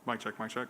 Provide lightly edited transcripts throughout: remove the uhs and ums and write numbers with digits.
Mic check, mic check.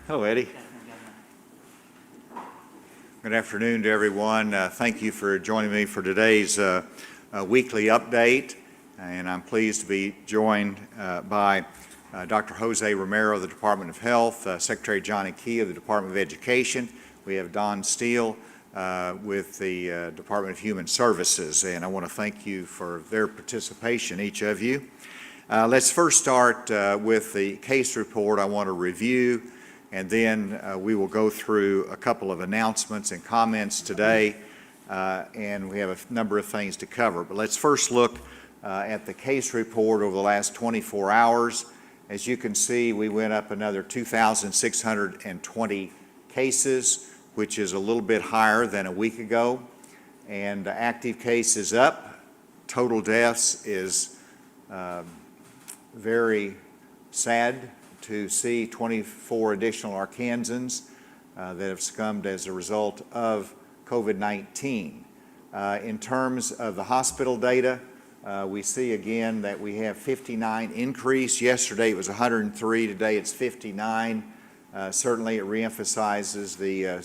Hello, Eddie. Good afternoon to everyone. Thank you for joining me for today's weekly update. And I'm pleased to be joined by Dr. Jose Romero of the Department of Health, Secretary Johnny Key of the Department of Education. We have Don Steele with the Department of Human Services. And I want to thank you for their participation, each of you. Let's first start with the case report I want to review. And then we will go through a couple of announcements and comments today, and we have a number of things to cover. But let's first look at the case report over the last 24 hours. As you can see, we went up another 2,620 cases, which is a little bit higher than a week ago. And active cases up. Total deaths is very sad to see 24 additional Arkansans that have succumbed as a result of COVID-19. In terms of the hospital data, we see again that we have 59 increase. Yesterday it was 103, today it's 59. Certainly it reemphasizes the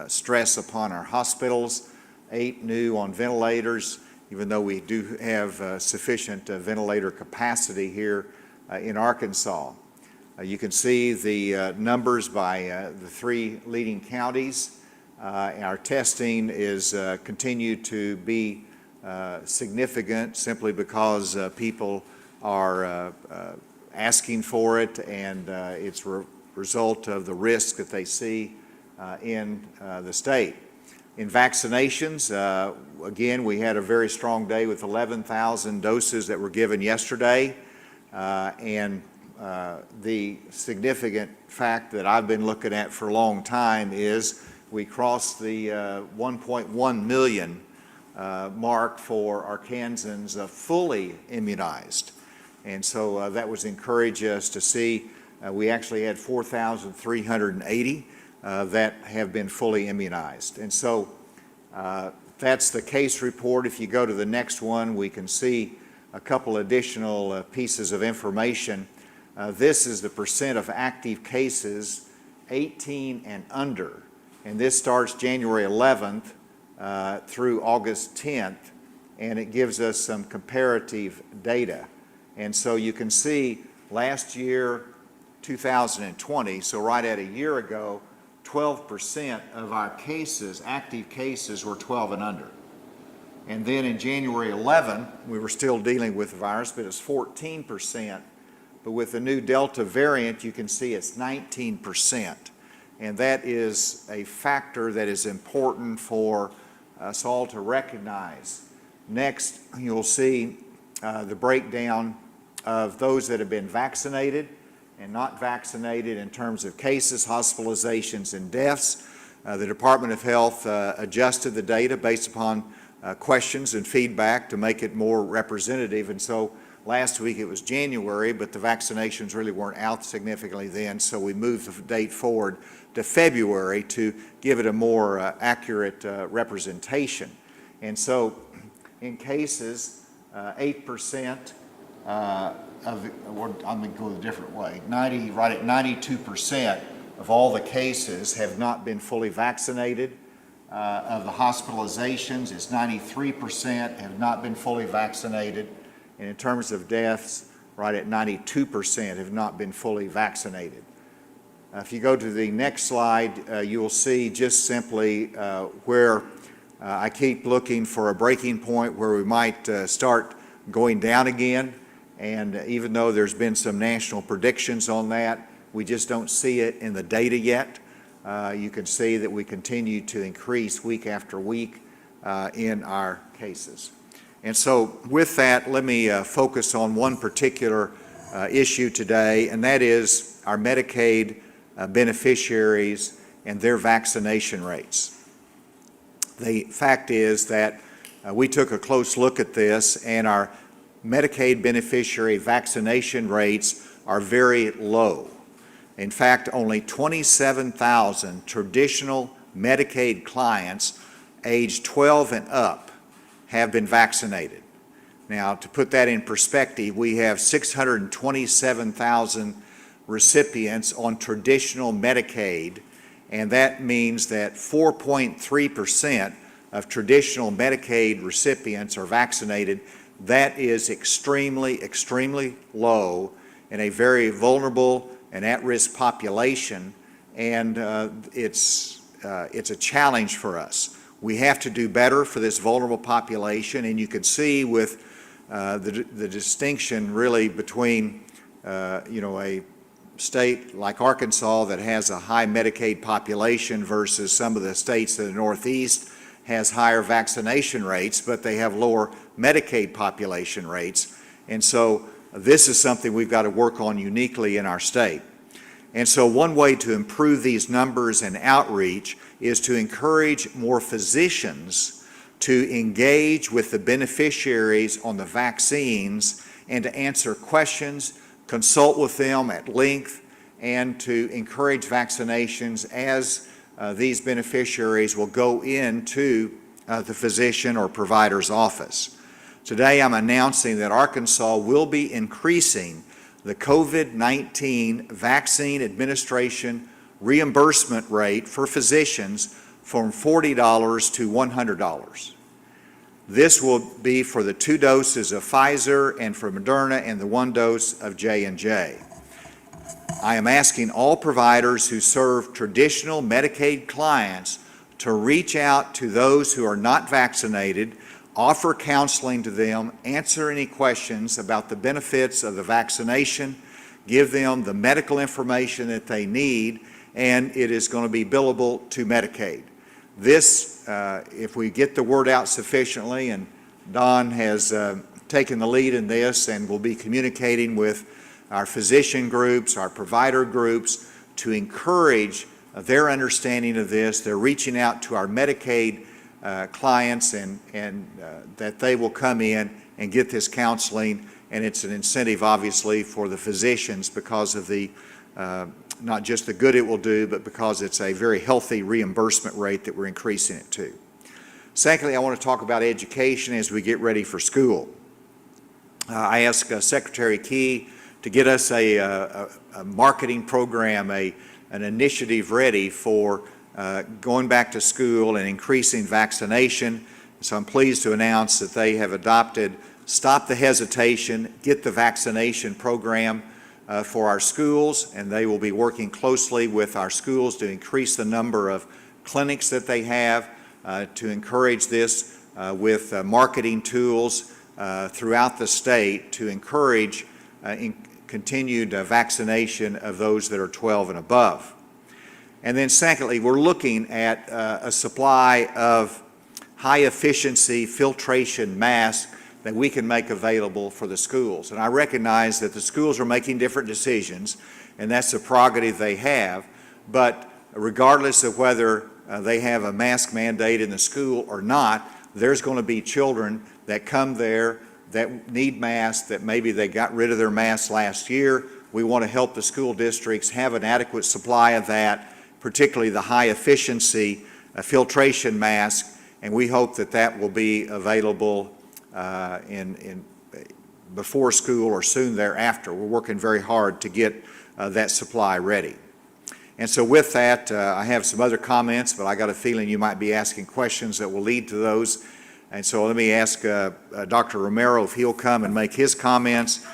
stress upon our hospitals. 8 new on ventilators, even though we do have sufficient ventilator capacity here in Arkansas. You can see the numbers by the 3 leading counties. Our testing is continued to be significant simply because people are asking for it, and it's a result of the risk that they see in the state. In vaccinations, again, we had a very strong day with 11,000 doses that were given yesterday, and the significant fact that I've been looking at for a long time is we crossed the 1.1 million mark for Arkansans fully immunized. And so that was encouraging us to see. We actually had 4,380 that have been fully immunized. And so that's the case report. If you go to the next one, we can see a couple additional pieces of information. This is the percent of active cases 18 and under, and this starts January 11th through August 10th, and it gives us some comparative data. And so you can see last year, 2020, so right at a year ago, 12% of our cases, active cases, were 12 and under. And then in January 11, we were still dealing with the virus, but it's 14%. But with the new Delta variant, you can see it's 19%. and that is a factor that is important for us all to recognize. Next, you'll see the breakdown of those that have been vaccinated and not vaccinated in terms of cases, hospitalizations, and deaths. The Department of Health adjusted the data based upon questions and feedback to make it more representative, and so last week it was January, but the vaccinations really weren't out significantly then, so we moved the date forward to February to give it a more accurate representation. And so in cases, 8% I'm going to go a different way, right at 92% of all the cases have not been fully vaccinated. Of the hospitalizations, it's 93% have not been fully vaccinated. And in terms of deaths, right at 92% have not been fully vaccinated. If you go to the next slide, you will see just simply where I keep looking for a breaking point where we might start going down again. And even though there's been some national predictions on that, we just don't see it in the data yet. You can see that we continue to increase week after week in our cases. And so with that, let me focus on one particular issue today, and that is our Medicaid beneficiaries and their vaccination rates. The fact is that we took a close look at this, and our Medicaid beneficiary vaccination rates are very low. In fact, only 27,000 traditional Medicaid clients aged 12 and up have been vaccinated. Now, to put that in perspective, we have 627,000 recipients on traditional Medicaid, and that means that 4.3% of traditional Medicaid recipients are vaccinated. That is extremely, extremely low in a very vulnerable and at-risk population, and it's a challenge for us. We have to do better for this vulnerable population, and you can see with the distinction really between a state like Arkansas that has a high Medicaid population versus some of the states in the Northeast has higher vaccination rates, but they have lower Medicaid population rates. And so this is something we've got to work on uniquely in our state. And so one way to improve these numbers and outreach is to encourage more physicians to engage with the beneficiaries on the vaccines and to answer questions, consult with them at length, and to encourage vaccinations as these beneficiaries will go into the physician or provider's office. Today I'm announcing that Arkansas will be increasing the COVID-19 vaccine administration reimbursement rate for physicians from $40 to $100. This will be for the 2 doses of Pfizer and for Moderna and the 1 dose of J&J. I am asking all providers who serve traditional Medicaid clients to reach out to those who are not vaccinated, offer counseling to them, answer any questions about the benefits of the vaccination, give them the medical information that they need, and it is going to be billable to Medicaid. This, if we get the word out sufficiently, and Don has taken the lead in this and will be communicating with our physician groups, our provider groups, to encourage their understanding of this. They're reaching out to our Medicaid clients and that they will come in and get this counseling, and it's an incentive obviously for the physicians because of the not just the good it will do, but because it's a very healthy reimbursement rate that we're increasing it to. Secondly, I want to talk about education as we get ready for school. I asked Secretary Key to get us a marketing program, an initiative ready for going back to school and increasing vaccination. So I'm pleased to announce that they have adopted Stop the Hesitation, Get the Vaccination program for our schools, and they will be working closely with our schools to increase the number of clinics that they have, to encourage this with marketing tools throughout the state to encourage continued vaccination of those that are 12 and above. And then secondly, we're looking at a supply of high-efficiency filtration masks that we can make available for the schools. And I recognize that the schools are making different decisions, and that's the prerogative they have. But regardless of whether they have a mask mandate in the school or not, there's going to be children that come there that need masks, that maybe they got rid of their masks last year. We want to help the school districts have an adequate supply of that, particularly the high-efficiency filtration mask, and we hope that that will be available before school or soon thereafter. We're working very hard to get that supply ready. And so with that, I have some other comments, but I got a feeling you might be asking questions that will lead to those. And so let me ask Dr. Romero if he'll come and make his comments,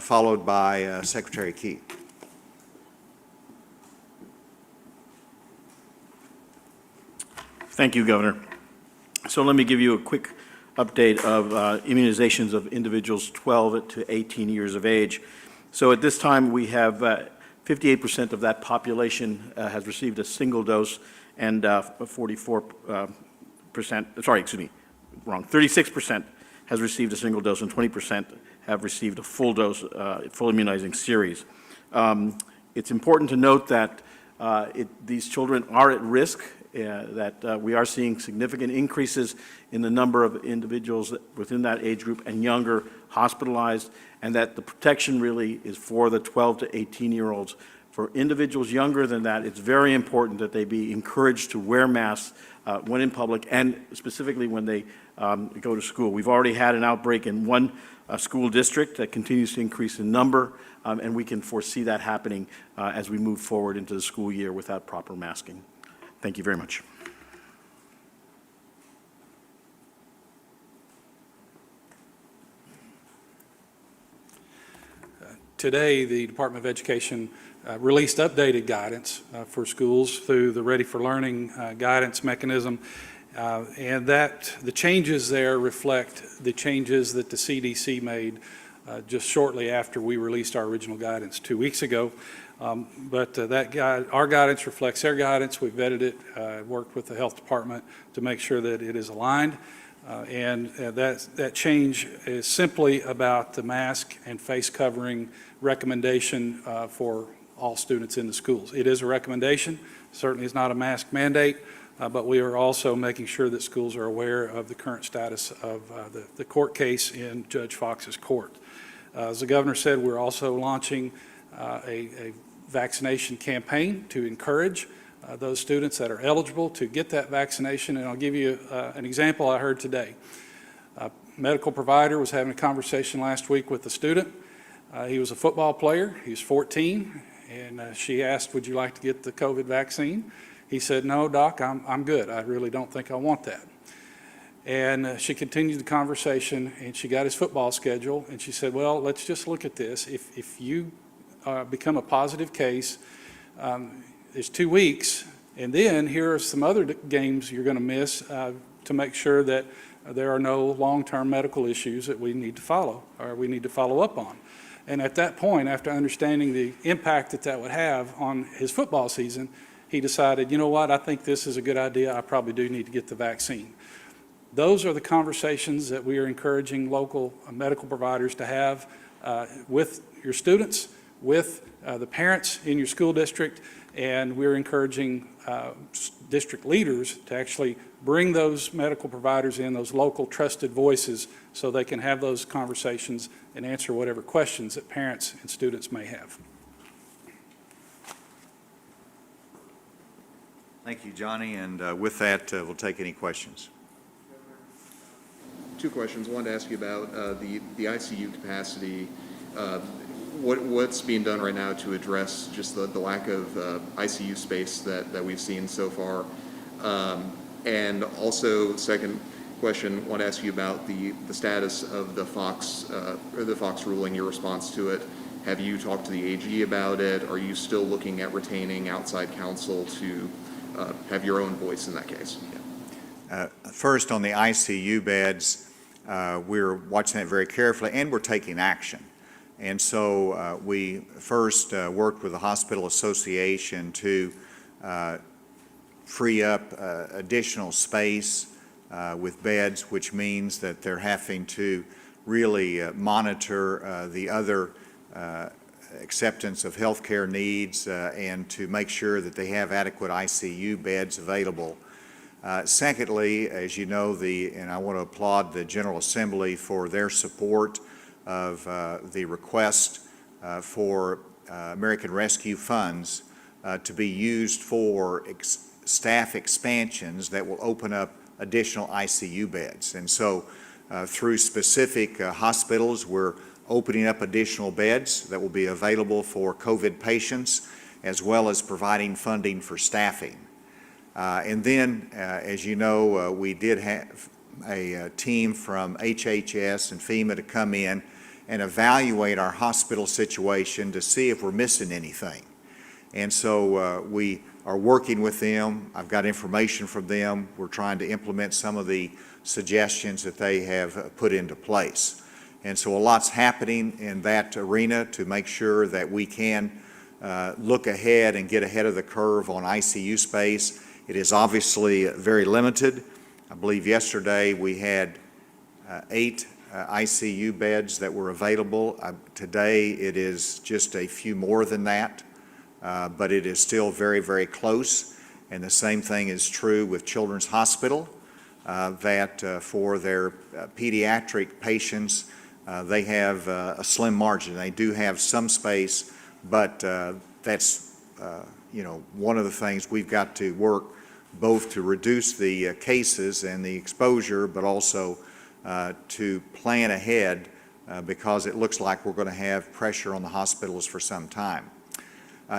followed by Secretary Keith. Thank you, Governor. So let me give you a quick update of immunizations of individuals 12 to 18 years of age. So at this time, we have 58% of that population has received a single dose, and 36% has received a single dose, and 20% have received a full dose, full immunizing series. It's important to note that these children are at risk, that we are seeing significant increases in the number of individuals within that age group and younger hospitalized, and that the protection really is for the 12 to 18-year-olds. For individuals younger than that, it's very important that they be encouraged to wear masks when in public, and specifically when they go to school. We've already had an outbreak in one school district that continues to increase in number, and we can foresee that happening as we move forward into the school year without proper masking. Thank you very much. Today, the Department of Education released updated guidance for schools through the Ready for Learning guidance mechanism, and that the changes there reflect the changes that the CDC made just shortly after we released our original guidance 2 weeks ago. But our guidance reflects their guidance. We vetted it, worked with the health department to make sure that it is aligned. And that change is simply about the mask and face covering recommendation for all students in the schools. It is a recommendation, certainly is not a mask mandate, but we are also making sure that schools are aware of the current status of the court case in Judge Fox's court. As the governor said, we're also launching a vaccination campaign to encourage those students that are eligible to get that vaccination. And I'll give you an example I heard today. A medical provider was having a conversation last week with a student. He was a football player. He was 14, and she asked, "Would you like to get the COVID vaccine?" He said, "No, Doc, I'm good. I really don't think I want that." And she continued the conversation, and she got his football schedule, and she said, "Well, let's just look at this. If you become a positive case, it's 2 weeks, and then here are some other games you're going to miss to make sure that there are no long-term medical issues that we need to follow or we need to follow up on." And at that point, after understanding the impact that that would have on his football season, he decided, you know what, I think this is a good idea. I probably do need to get the vaccine. Those are the conversations that we are encouraging local medical providers to have with your students, with the parents in your school district, and we're encouraging district leaders to actually bring those medical providers in, those local trusted voices, so they can have those conversations and answer whatever questions that parents and students may have. Thank you, Johnny, and with that, we'll take any questions. 2 questions. I wanted to ask you about the ICU capacity. What's being done right now to address just the lack of ICU space that we've seen so far? And also, second question, I want to ask you about the status of the Fox ruling, your response to it. Have you talked to the AG about it? Are you still looking at retaining outside counsel to have your own voice in that case? First, on the ICU beds, we're watching that very carefully, and we're taking action. And so we first worked with the Hospital Association to free up additional space with beds, which means that they're having to really monitor the other acceptance of healthcare needs and to make sure that they have adequate ICU beds available. Secondly, as you know, and I want to applaud the General Assembly for their support of the request for American Rescue funds to be used for staff expansions that will open up additional ICU beds. And so through specific hospitals, we're opening up additional beds that will be available for COVID patients, as well as providing funding for staffing. And then, as you know, we did have a team from HHS and FEMA to come in and evaluate our hospital situation to see if we're missing anything. And so we are working with them. I've got information from them. We're trying to implement some of the suggestions that they have put into place. And so a lot's happening in that arena to make sure that we can look ahead and get ahead of the curve on ICU space. It is obviously very limited. I believe yesterday we had 8 ICU beds that were available. Today it is just a few more than that, but it is still very, very close. And the same thing is true with Children's Hospital, that for their pediatric patients, they have a slim margin. They do have some space, but that's one of the things we've got to work both to reduce the cases and the exposure, but also to plan ahead because it looks like we're going to have pressure on the hospitals for some time.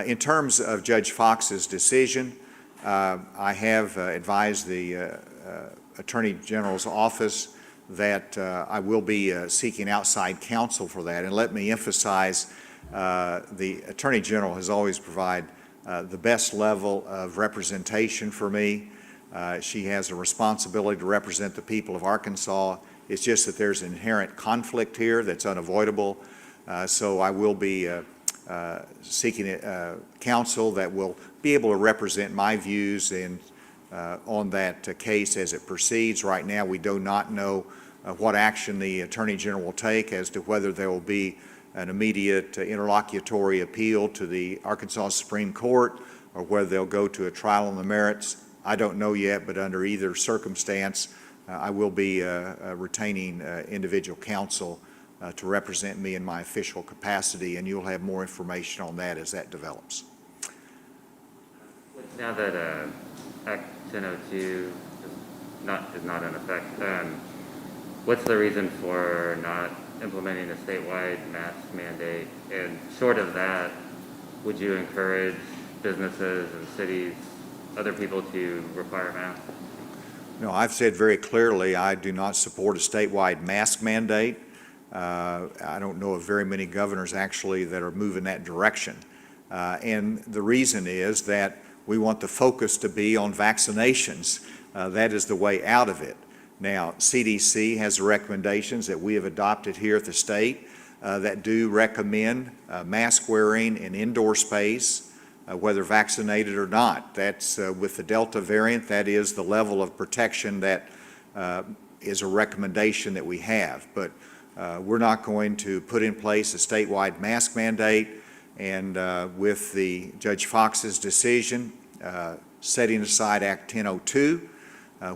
In terms of Judge Fox's decision, I have advised the Attorney General's office that I will be seeking outside counsel for that. And let me emphasize, the Attorney General has always provided the best level of representation for me. She has a responsibility to represent the people of Arkansas. It's just that there's an inherent conflict here that's unavoidable. So I will be seeking counsel that will be able to represent my views on that case as it proceeds. Right now, we do not know what action the Attorney General will take as to whether there will be an immediate interlocutory appeal to the Arkansas Supreme Court or whether they'll go to a trial on the merits. I don't know yet, but under either circumstance, I will be retaining individual counsel to represent me in my official capacity, and you'll have more information on that as that develops. Now that Act 1002 is not in effect, what's the reason for not implementing a statewide mask mandate? And short of that, would you encourage businesses and cities, other people to require masks? No, I've said very clearly I do not support a statewide mask mandate. I don't know of very many governors actually that are moving that direction. And the reason is that we want the focus to be on vaccinations. That is the way out of it. Now, CDC has recommendations that we have adopted here at the state that do recommend mask wearing in indoor space, whether vaccinated or not. That's with the Delta variant, that is the level of protection that is a recommendation that we have. But we're not going to put in place a statewide mask mandate. And with the Judge Fox's decision setting aside Act 1002,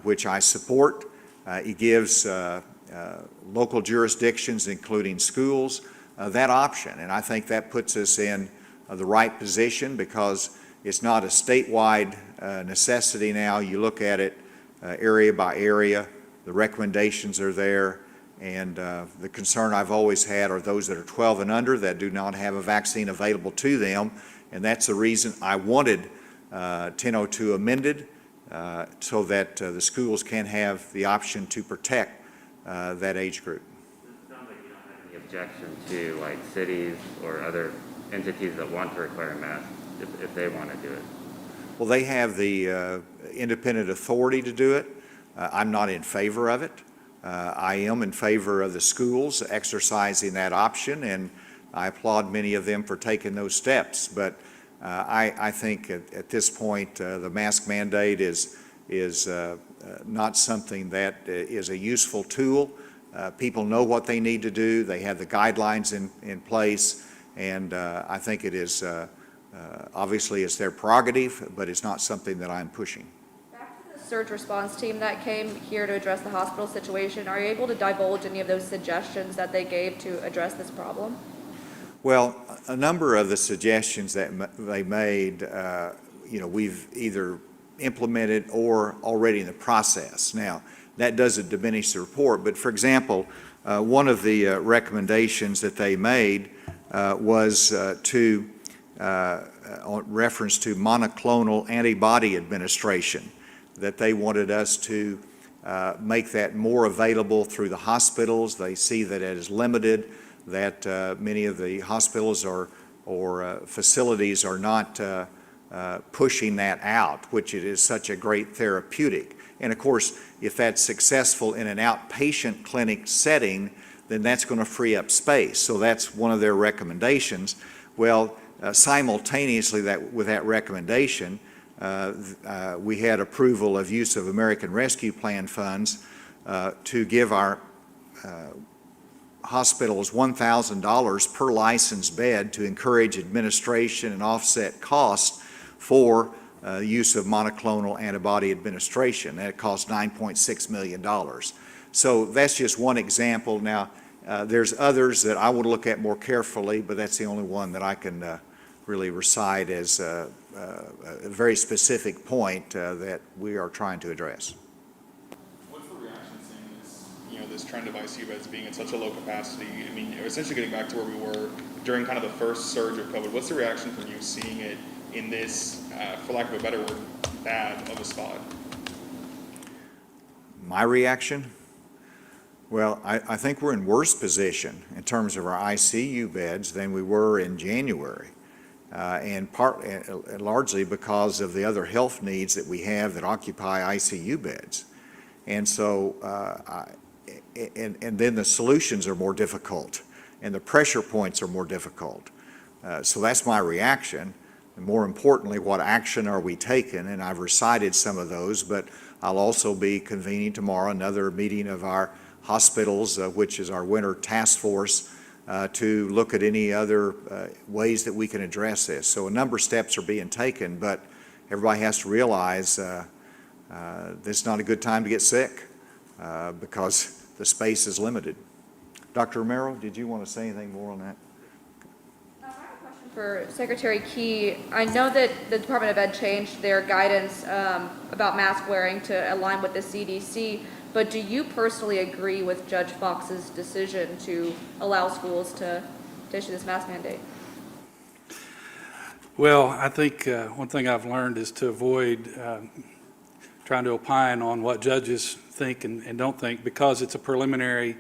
which I support, it gives local jurisdictions, including schools, that option. And I think that puts us in the right position because it's not a statewide necessity now. You look at it area by area, the recommendations are there, and the concern I've always had are those that are 12 and under that do not have a vaccine available to them, and that's the reason I wanted 1002 amended so that the schools can have the option to protect that age group. It sounds like you don't have any objection to like cities or other entities that want to require masks if they want to do it. Well, they have the independent authority to do it. I'm not in favor of it. I am in favor of the schools exercising that option, and I applaud many of them for taking those steps. But I think at this point the mask mandate is not something that is a useful tool. People know what they need to do. They have the guidelines in place, and I think it is obviously it's their prerogative, but it's not something that I'm pushing. Back to the surge response team that came here to address the hospital situation, are you able to divulge any of those suggestions that they gave to address this problem? Well, a number of the suggestions that they made, we've either implemented or already in the process. Now, that doesn't diminish the report, but for example, one of the recommendations that they made was on reference to monoclonal antibody administration, that they wanted us to make that more available through the hospitals. They see that it is limited, that many of the hospitals or facilities are not pushing that out, which it is such a great therapeutic. And of course, if that's successful in an outpatient clinic setting, then that's going to free up space. So that's one of their recommendations. Well, simultaneously with that recommendation, we had approval of use of American Rescue Plan funds to give our hospitals $1,000 per licensed bed to encourage administration and offset costs for use of monoclonal antibody administration. That costs $9.6 million. So that's just one example. Now, there's others that I would look at more carefully, but that's the only one that I can really recite as a very specific point that we are trying to address. What's the reaction seeing this, this trend of ICU beds being at such a low capacity? I mean, essentially getting back to where we were during kind of the first surge of COVID. What's the reaction from you seeing it in this, for lack of a better word, bad of a spot? My reaction? Well, I think we're in worse position in terms of our ICU beds than we were in January. And largely because of the other health needs that we have that occupy ICU beds. And so, and then the solutions are more difficult, and the pressure points are more difficult. So that's my reaction. And more importantly, what action are we taking? And I've recited some of those, but I'll also be convening tomorrow another meeting of our hospitals, which is our winter task force, to look at any other ways that we can address this. So a number of steps are being taken, but everybody has to realize this is not a good time to get sick because the space is limited. Dr. Romero, did you want to say anything more on that? I have a question for Secretary Key. I know that the Department of Ed changed their guidance about mask wearing to align with the CDC. But do you personally agree with Judge Fox's decision to allow schools to issue this mask mandate? Well, I think one thing I've learned is to avoid trying to opine on what judges think and don't think, because it's a preliminary,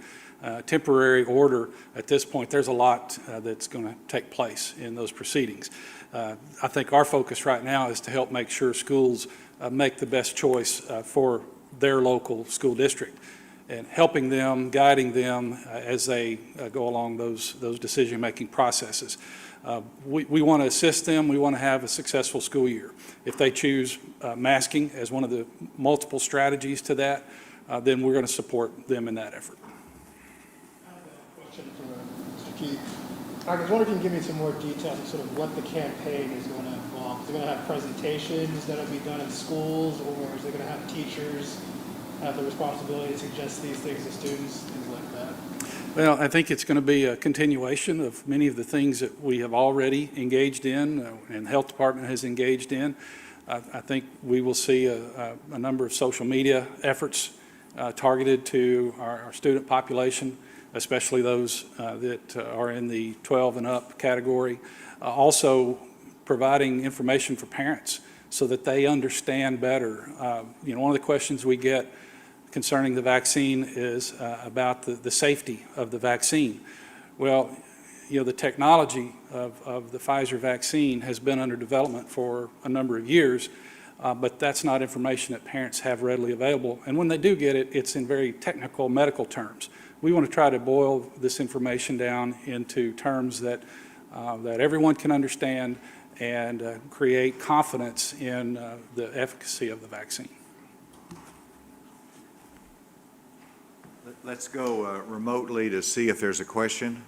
temporary order. At this point, there's a lot that's going to take place in those proceedings. I think our focus right now is to help make sure schools make the best choice for their local school district, and helping them, guiding them as they go along those decision-making processes. We want to assist them. We want to have a successful school year. If they choose masking as one of the multiple strategies to that, then we're going to support them in that effort. I have a question for Mr. Keith. I was wondering if you can give me some more details of sort of what the campaign is going to involve. Is it going to have presentations that will be done in schools, or is it going to have teachers have the responsibility to suggest these things to students, things like that? Well, I think it's going to be a continuation of many of the things that we have already engaged in and the health department has engaged in. I think we will see a number of social media efforts targeted to our student population, especially those that are in the 12 and up category. Also providing information for parents so that they understand better. One of the questions we get concerning the vaccine is about the safety of the vaccine. Well, the technology of the Pfizer vaccine has been under development for a number of years, but that's not information that parents have readily available. And when they do get it, it's in very technical medical terms. We want to try to boil this information down into terms that everyone can understand, and create confidence in the efficacy of the vaccine. Let's go remotely to see if there's a question.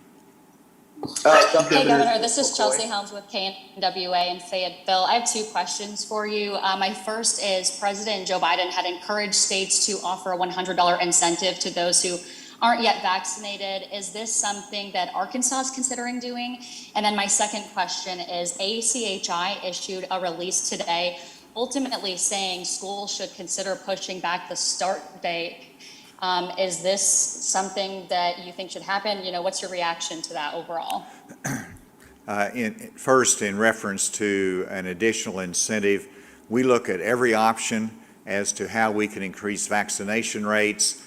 Hey, Governor, this is Chelsea Helms with KNWA in Fayetteville. I have two questions for you. My first is President Joe Biden had encouraged states to offer a $100 incentive to those who aren't yet vaccinated. Is this something that Arkansas is considering doing? And then my second question is ACHI issued a release today ultimately saying schools should consider pushing back the start date. Is this something that you think should happen? You know, what's your reaction to that overall? First, in reference to an additional incentive, we look at every option as to how we can increase vaccination rates.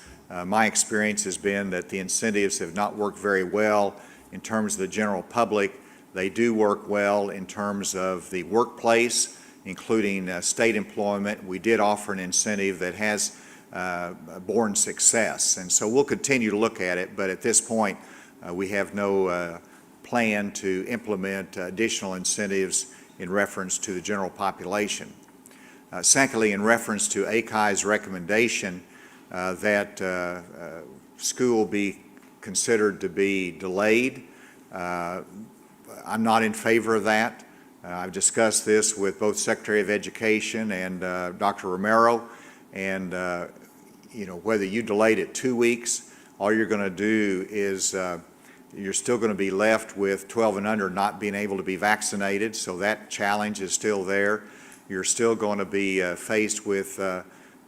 My experience has been that the incentives have not worked very well in terms of the general public. They do work well in terms of the workplace, including state employment. We did offer an incentive that has borne success, and so we'll continue to look at it, but at this point we have no plan to implement additional incentives in reference to the general population. Secondly, in reference to ACI's recommendation that school be considered to be delayed, I'm not in favor of that. I've discussed this with both Secretary of Education and Dr. Romero, and you know, whether you delayed it 2 weeks, all you're going to do is you're still going to be left with 12 and under not being able to be vaccinated, so that challenge is still there. You're still going to be faced with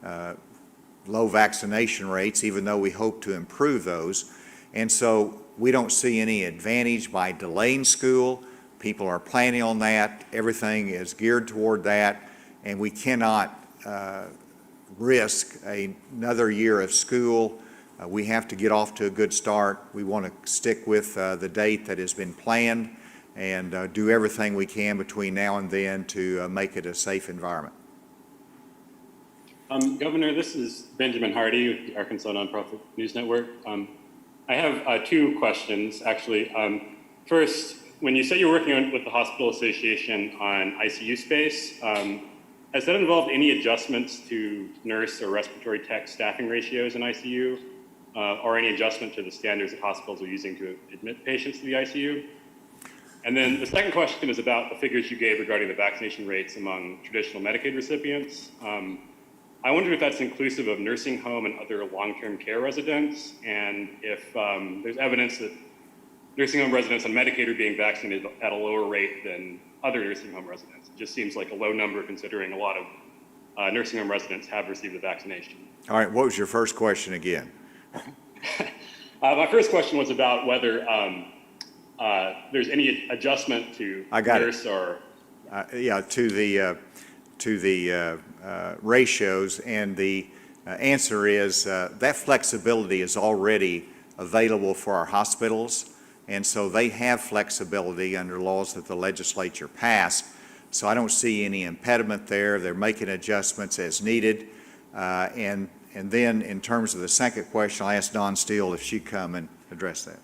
low vaccination rates, even though we hope to improve those. And so we don't see any advantage by delaying school. People are planning on that. Everything is geared toward that, and we cannot risk another year of school. We have to get off to a good start. We want to stick with the date that has been planned and do everything we can between now and then to make it a safe environment. Governor, this is Benjamin Hardy with the Arkansas Nonprofit News Network. I have two questions, actually. First, when you say you're working with the Hospital Association on ICU space, has that involved any adjustments to nurse or respiratory tech staffing ratios in ICU, or any adjustment to the standards that hospitals are using to admit patients to the ICU? And then the second question is about the figures you gave regarding the vaccination rates among traditional Medicaid recipients. I wonder if that's inclusive of nursing home and other long-term care residents, and if there's evidence that nursing home residents on Medicaid are being vaccinated at a lower rate than other nursing home residents. It just seems like a low number considering a lot of nursing home residents have received the vaccination. All right, what was your first question again? My first question was about whether there's any adjustment to nurse or... Yeah, to the ratios, and the answer is that flexibility is already available for our hospitals, and so they have flexibility under laws that the legislature passed. So I don't see any impediment there. They're making adjustments as needed. And then in terms of the second question, I'll ask Dawn Steele if she'd come and address that.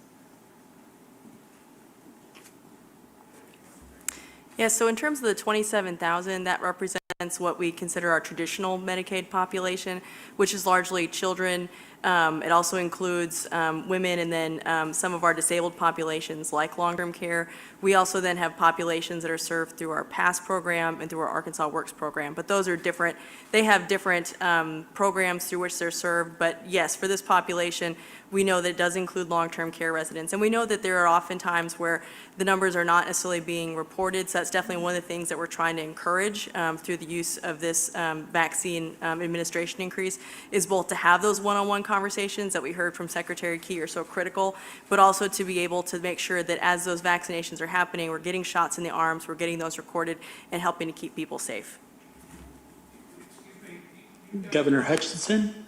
Yeah, so in terms of the 27,000, that represents what we consider our traditional Medicaid population, which is largely children. It also includes women, and then some of our disabled populations like long-term care. We also then have populations that are served through our PASS program and through our Arkansas Works program, but those are different. They have different programs through which they're served, but yes, for this population, we know that it does include long-term care residents, and we know that there are often times where the numbers are not necessarily being reported, so that's definitely one of the things that we're trying to encourage through the use of this vaccine administration increase, is both to have those one-on-one conversations that we heard from Secretary Key are so critical, but also to be able to make sure that as those vaccinations are happening, we're getting shots in the arms, we're getting those recorded, and helping to keep people safe. Governor Hutchinson?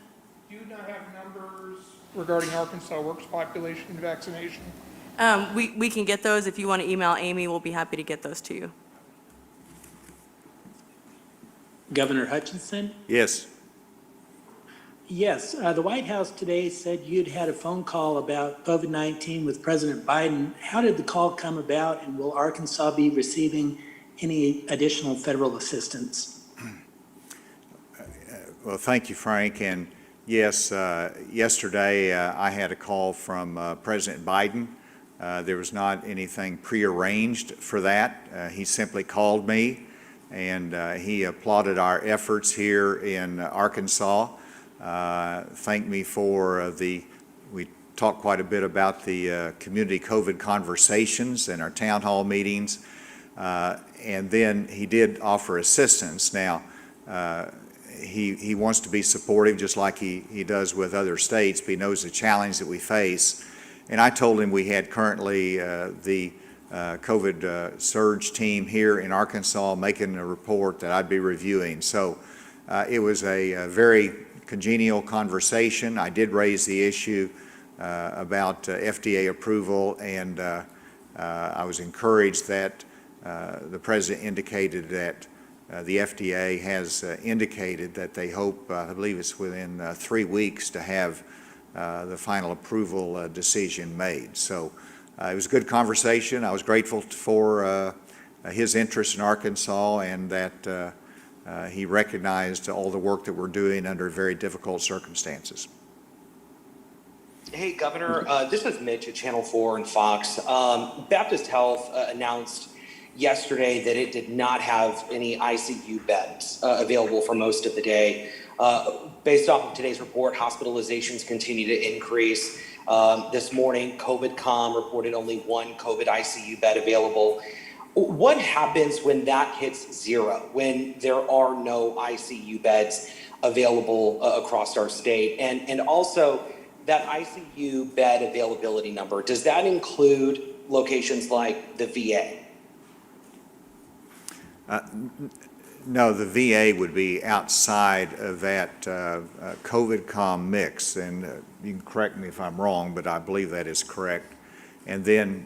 Do you not have numbers regarding Arkansas Works population vaccination? We can get those. If you want to email Amy, we'll be happy to get those to you. Governor Hutchinson? Yes. Yes, the White House today said you'd had a phone call about COVID-19 with President Biden. How did the call come about, and will Arkansas be receiving any additional federal assistance? Well, thank you, Frank. And yes, yesterday I had a call from President Biden. There was not anything prearranged for that. He simply called me and he applauded our efforts here in Arkansas. Thanked me for we talked quite a bit about the community COVID conversations and our town hall meetings. And then he did offer assistance. Now, he wants to be supportive just like he does with other states, but he knows the challenge that we face. And I told him we had currently the COVID surge team here in Arkansas making a report that I'd be reviewing. So it was a very congenial conversation. I did raise the issue about FDA approval, and I was encouraged that the President indicated that the FDA has indicated that they hope, I believe it's within 3 weeks, to have the final approval decision made. So it was a good conversation. I was grateful for his interest in Arkansas and that he recognized all the work that we're doing under very difficult circumstances. Hey, Governor, this is Mitch at Channel 4 and Fox. Baptist Health announced yesterday that it did not have any ICU beds available for most of the day. Based off of today's report, hospitalizations continue to increase. This morning, COVID.com reported only 1 COVID ICU bed available. What happens when that hits zero, when there are no ICU beds available across our state? And also, that ICU bed availability number, does that include locations like the VA? No, the VA would be outside of that COVID-com mix, and you can correct me if I'm wrong, but I believe that is correct. And then,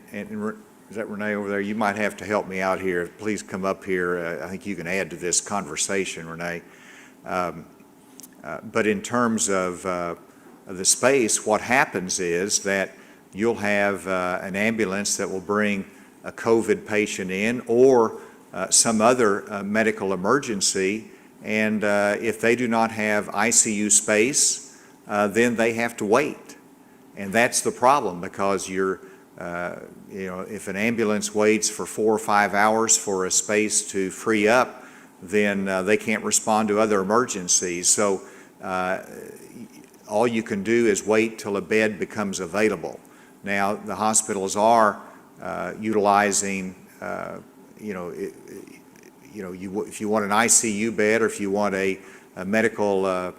is that Renee over there? You might have to help me out here. Please come up here. I think you can add to this conversation, Renee. But in terms of the space, what happens is that you'll have an ambulance that will bring a COVID patient in, or some other medical emergency, and if they do not have ICU space, then they have to wait. And that's the problem, because if an ambulance waits for 4 or 5 hours for a space to free up, then they can't respond to other emergencies. So all you can do is wait till a bed becomes available. Now, the hospitals are utilizing if you want an ICU bed, or if you want a medical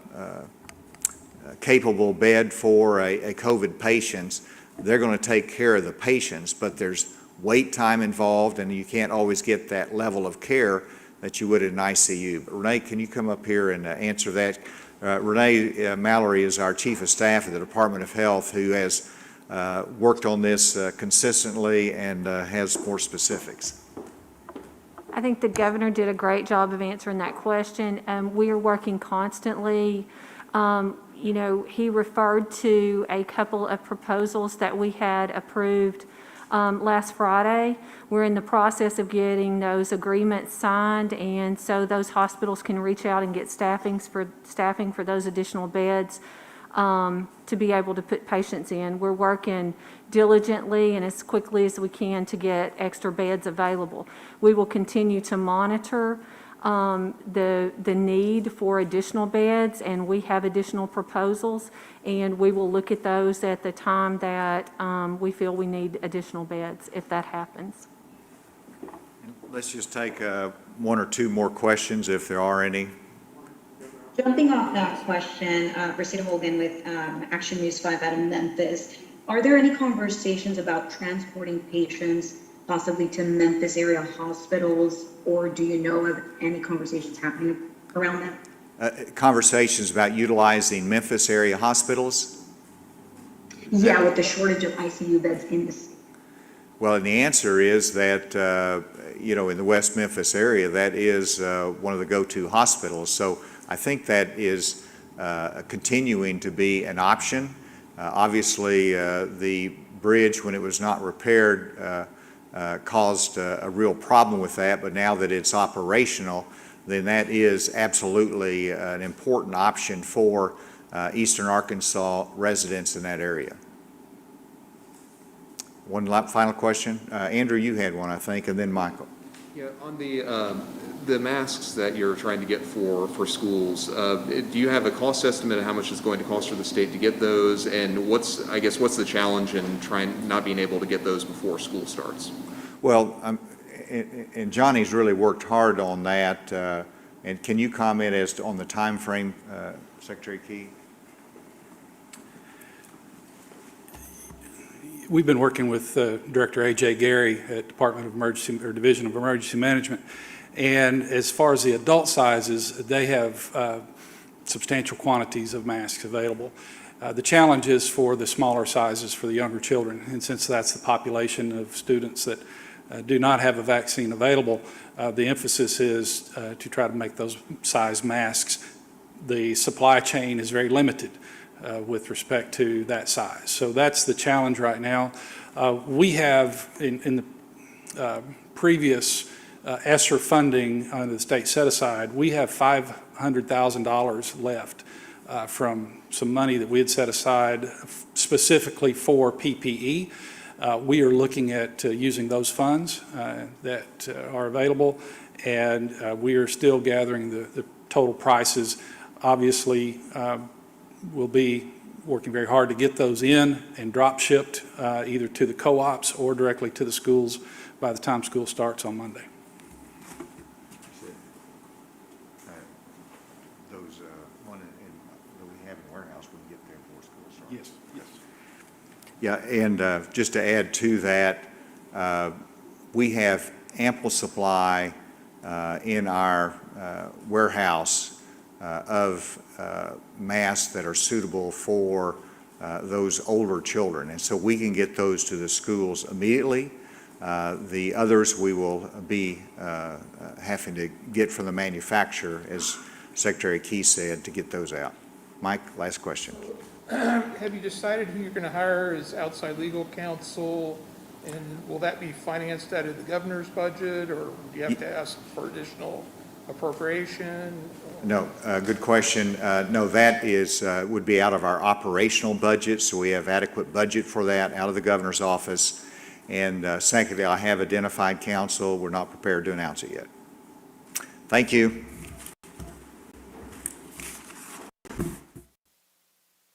capable bed for a COVID patient, they're going to take care of the patients, but there's wait time involved, and you can't always get that level of care that you would in an ICU. But Renee, can you come up here and answer that? Renee Mallory is our Chief of Staff at the Department of Health, who has worked on this consistently and has more specifics. I think the governor did a great job of answering that question. We are working constantly. He referred to a couple of proposals that we had approved last Friday. We're in the process of getting those agreements signed, and so those hospitals can reach out and get staffing for those additional beds to be able to put patients in. We're working diligently and as quickly as we can to get extra beds available. We will continue to monitor the need for additional beds, and we have additional proposals, and we will look at those at the time that we feel we need additional beds, if that happens. Let's just take 1 or 2 more questions, if there are any. Jumping off that question, Rosita Hogan with Action News 5 out of Memphis. Are there any conversations about transporting patients possibly to Memphis area hospitals, or do you know of any conversations happening around that? Conversations about utilizing Memphis area hospitals? Yeah, with the shortage of ICU beds in the state. Well, and the answer is that, in the West Memphis area, that is one of the go-to hospitals. So I think that is continuing to be an option. Obviously, the bridge, when it was not repaired, caused a real problem with that, but now that it's operational, then that is absolutely an important option for Eastern Arkansas residents in that area. One final question. Andrew, you had one, I think, and then Michael. Yeah, on the masks that you're trying to get for schools, do you have a cost estimate of how much it's going to cost for the state to get those? And what's the challenge in not being able to get those before school starts? Well, and Johnny's really worked hard on that. And can you comment as to on the time frame, Secretary Key? We've been working with Director A.J. Gary at Department of Emergency or Division of Emergency Management. And as far as the adult sizes, they have substantial quantities of masks available. The challenge is for the smaller sizes for the younger children. And since that's the population of students that do not have a vaccine available, the emphasis is to try to make those size masks. The supply chain is very limited with respect to that size. So that's the challenge right now. We have, in the previous ESSER funding under the state set-aside, we have $500,000 left from some money that we had set aside specifically for PPE. We are looking at using those funds that are available, and we are still gathering the total prices. Obviously, we'll be working very hard to get those in and drop shipped either to the co-ops or directly to the schools by the time school starts on Monday. Those one that we have in warehouse, we can get there before school starts. Yes, yes. Yeah, and just to add to that, we have ample supply in our warehouse of masks that are suitable for those older children. And so we can get those to the schools immediately. The others we will be having to get from the manufacturer, as Secretary Key said, to get those out. Mike, last question. Have you decided who you're going to hire as outside legal counsel? And will that be financed out of the governor's budget, or do you have to ask for additional appropriation? No, good question. No, that is would be out of our operational budget, so we have adequate budget for that out of the governor's office. And secondly, I have identified counsel. We're not prepared to announce it yet. Thank you.